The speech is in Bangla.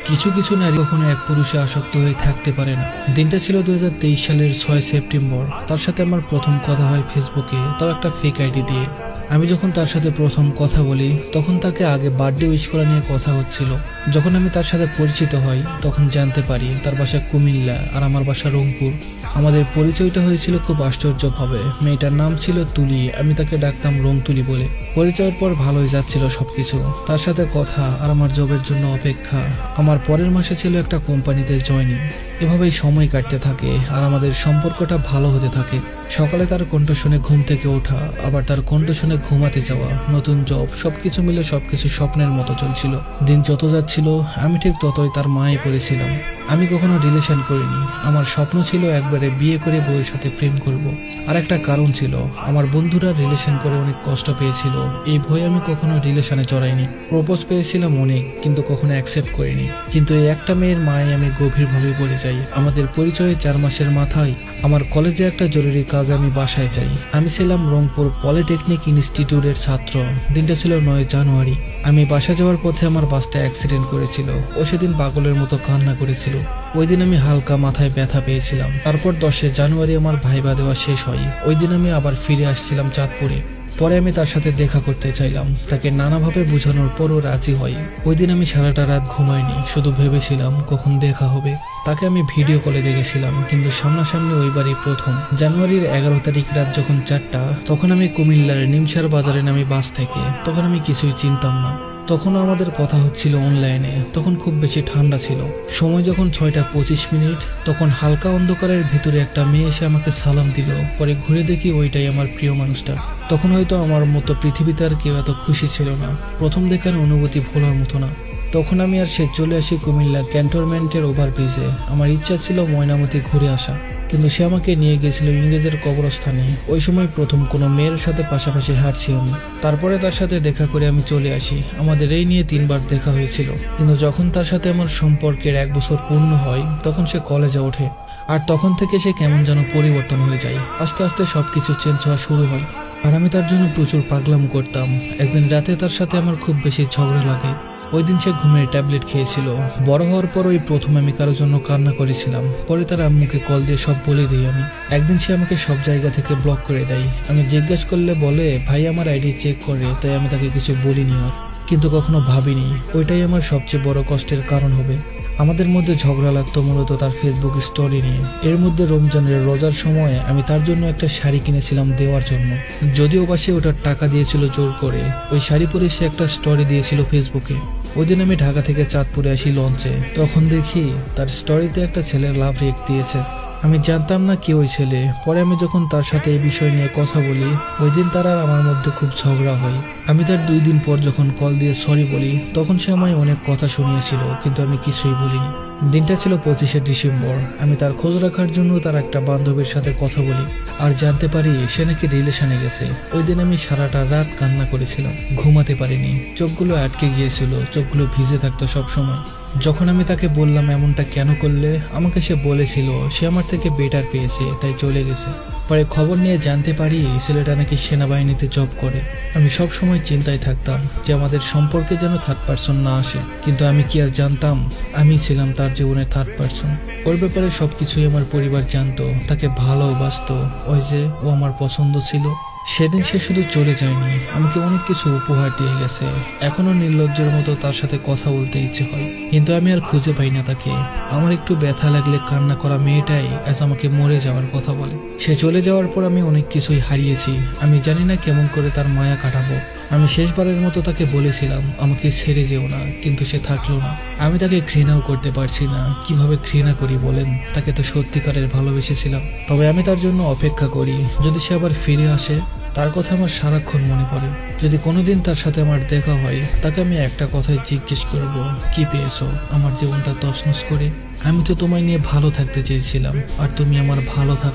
কিছু কিছু নারী কখনো এক পুরুষে আসক্ত হয়ে থাকতে পারে না। দিনটা ছিল 2023 সালের 6 সেপ্টেম্বর। তার সাথে আমার প্রথম কথা হয় ফেসবুকে, তাও একটা ফেক আইডি দিয়ে। আমি যখন তার সাথে প্রথম কথা বলি তখন তাকে আগে বার্থডে উইশ করা নিয়ে কথা হচ্ছিল। যখন আমি তার সাথে পরিচিত হই তখন জানতে পারি তার বাসা কুমিল্লা আর আমার বাসা রংপুর। আমাদের পরিচয়টা হয়েছিল খুব আশ্চর্যভাবে। মেয়েটার নাম ছিল তুলি, আমি তাকে ডাকতাম রংতুলি বলে। পরিচয়ের পর ভালোই যাচ্ছিল সবকিছু, তার সাথে কথা আর আমার জবের জন্য অপেক্ষা। আমার পরের মাসে ছিল একটা কোম্পানিতে জয়েনিং। এভাবেই সময় কাটতে থাকে আর আমাদের সম্পর্কটা ভালো হতে থাকে। সকালে তার কণ্ঠ শুনে ঘুম থেকে ওঠা, আবার তার কণ্ঠ শুনে ঘুমাতে যাওয়া, নতুন জব, সবকিছু মিলে সবকিছু স্বপ্নের মতো চলছিল। দিন যত যাচ্ছিল আমি ঠিক ততই তার মায়ে পড়েছিলাম। আমি কখনো রিলেশন করিনি। আমার স্বপ্ন ছিল একবারে বিয়ে করে বউয়ের সাথে প্রেম করব। আর একটা কারণ ছিল, আমার বন্ধুরা রিলেশন করে অনেক কষ্ট পেয়েছিল, এই ভয়ে আমি কখনো রিলেশনে জড়াইনি। প্রপোজ পেয়েছিলাম অনেক, কিন্তু কখনো অ্যাকসেপ্ট করিনি। কিন্তু এই একটা মেয়ের মায়ে আমি গভীরভাবে পড়ে যাই। আমাদের পরিচয়ে 4 মাসের মাথায় আমার কলেজে একটা জরুরি কাজে আমি বাসায় যাই। আমি ছিলাম রংপুর পলিটেকনিক ইনস্টিটিউটের ছাত্র। দিনটা ছিল 9 জানুয়ারি। আমি বাসা যাওয়ার পথে আমার বাসটা অ্যাক্সিডেন্ট করেছিল। ও সেদিন পাগলের মতো কান্না করেছিল। ওই দিন আমি হালকা মাথায় ব্যথা পেয়েছিলাম। তারপর 10 জানুয়ারি আমার ভাইবা দেওয়া শেষ হয়। ওই দিন আমি আবার ফিরে আসছিলাম চাঁদপুরে। পরে আমি তার সাথে দেখা করতে চাইলাম, তাকে নানাভাবে বোঝানোর পরও রাজি হয়। ওই দিন আমি সারাটা রাত ঘুমাইনি, শুধু ভেবেছিলাম কখন দেখা হবে। তাকে আমি ভিডিও কলে দেখেছিলাম, কিন্তু সামনাসামনি ওইবারই প্রথম। জানুয়ারির 11 তারিখ রাত যখন 4টা, তখন আমি কুমিল্লার নিমসার বাজারে নামি বাস থেকে। তখন আমি কিছুই চিনতাম না। তখনও আমাদের কথা হচ্ছিল অনলাইনে। তখন খুব বেশি ঠান্ডা ছিল। সময় যখন 6:25, তখন হালকা অন্ধকারের ভিতরে একটা মেয়ে এসে আমাকে সালাম দিল। পরে ঘুরে দেখি ওইটাই আমার প্রিয় মানুষটা। তখন হয়তো আমার মতো পৃথিবীতে আর কেউ এত খুশি ছিল না। প্রথম দেখার অনুভূতি ভোলার মতো না। তখন আমি আর সে চলে আসি কুমিল্লা ক্যান্টনমেন্টের ওভারব্রিজে। আমার ইচ্ছা ছিল ময়নামতি ঘুরে আসা, কিন্তু সে আমাকে নিয়ে গেছিল ইংরেজের কবরস্থানে। ওই সময় প্রথম কোনো মেয়ের সাথে পাশাপাশি হাঁটছি আমি। তারপরে তার সাথে দেখা করে আমি চলে আসি। আমাদের এই নিয়ে 3বার দেখা হয়েছিল, কিন্তু যখন তার সাথে আমার সম্পর্কের 1 বছর পূর্ণ হয় তখন সে কলেজে ওঠে। আর তখন থেকে সে কেমন যেন পরিবর্তন হয়ে যায়। আস্তে আস্তে সবকিছু চেঞ্জ হওয়া শুরু হয়। আর আমি তার জন্য প্রচুর পাগলাম করতাম। একদিন রাতে তার সাথে আমার খুব বেশি ঝগড়া লাগে। ওই দিন সে ঘুমের ট্যাবলেট খেয়েছিল। বড় হওয়ার পর ওই প্রথম আমি কারোর জন্য কান্না করেছিলাম। পরে তার আম্মুকে কল দিয়ে সব বলে দিই আমি। একদিন সে আমাকে সব জায়গা থেকে ব্লক করে দেয়। আমি জিজ্ঞেস করলে বলে ভাই আমার আইডি চেক করে, তাই আমি তাকে কিছু বলিনি আর। কিন্তু কখনো ভাবিনি ওইটাই আমার সবচেয়ে বড় কষ্টের কারণ হবে। আমাদের মধ্যে ঝগড়া লাগতো মূলত তার ফেসবুক স্টোরি নিয়ে। এর মধ্যে রমজানের রোজার সময় আমি তার জন্য একটা শাড়ি কিনেছিলাম দেওয়ার জন্য, যদিও বা সে ওটার টাকা দিয়েছিল জোর করে। ওই শাড়ি পরে সে একটা স্টোরি দিয়েছিল ফেসবুকে। ওই দিন আমি ঢাকা থেকে চাঁদপুরে আসি লঞ্চে। তখন দেখি তার স্টোরিতে একটা ছেলের লাভ রিয়েক্ট দিয়েছে। আমি জানতাম না কি ওই ছেলে। পরে আমি যখন তার সাথে এই বিষয় নিয়ে কথা বলি, ওই দিন তার আর আমার মধ্যে খুব ঝগড়া হয়। আমি তার 2 দিন পর যখন কল দিয়ে সরি বলি, তখন সে আমায় অনেক কথা শুনিয়েছিল, কিন্তু আমি কিছুই বলিনি। দিনটা ছিল 25 ডিসেম্বর। আমি তার খোঁজ রাখার জন্য তার একটা বান্ধবীর সাথে কথা বলি আর জানতে পারি সে নাকি রিলেশনে গেছে। ওই দিন আমি সারাটা রাত কান্না করেছিলাম, ঘুমাতে পারিনি। চোখগুলো আটকে গিয়েছিল, চোখগুলো ভিজে থাকতো সব সময়। যখন আমি তাকে বললাম এমনটা কেন করলে, আমাকে সে বলেছিল সে আমার থেকে বেটার পেয়েছে, তাই চলে গেছে। পরে খবর নিয়ে জানতে পারি ছেলেটা নাকি সেনাবাহিনীতে জব করে। আমি সব সময় চিন্তায় থাকতাম যে আমাদের সম্পর্কে যেন থার্ড পার্সন না আসে, কিন্তু আমি কি আর জানতাম আমি ছিলাম তার জীবনের থার্ড পার্সন। ওর ব্যাপারে সবকিছুই আমার পরিবার জানতো, তাকে ভালোবাসতো। ওই যে ও আমার পছন্দ ছিল। সেদিন সে শুধু চলে যায়নি, আমাকে অনেক কিছু উপহার দিয়ে গেছে। এখনো নির্লজ্জের মতো তার সাথে কথা বলতে ইচ্ছে হয়, কিন্তু আমি আর খুঁজে পাই না তাকে। আমার একটু ব্যথা লাগলে কান্না করা মেয়েটাই আজ আমাকে মরে যাওয়ার কথা বলে। সে চলে যাওয়ার পর আমি অনেক কিছুই হারিয়েছি। আমি জানি না কেমন করে তার মায়া কাটাবো। আমি শেষবারের মতো তাকে বলেছিলাম আমাকে ছেড়ে যেও না, কিন্তু সে থাকলো না। আমি তাকে ঘৃণাও করতে পারছি না। কিভাবে ঘৃণা করি বলেন? তাকে তো সত্যিকারের ভালোবেসেছিলাম। তবে আমি তার জন্য অপেক্ষা করি, যদি সে আবার ফিরে আসে। তার কথা আমার সারাক্ষণ মনে পড়ে। যদি কোনোদিন তার সাথে আমার দেখা হয়, তাকে আমি একটা কথাই জিজ্ঞেস করব, কি পেয়েছো আমার জীবনটা তছনছ করে? আমি তো তোমায় নিয়ে ভালো থাকতে চেয়েছিলাম, আর তুমি আমার ভালো থাকা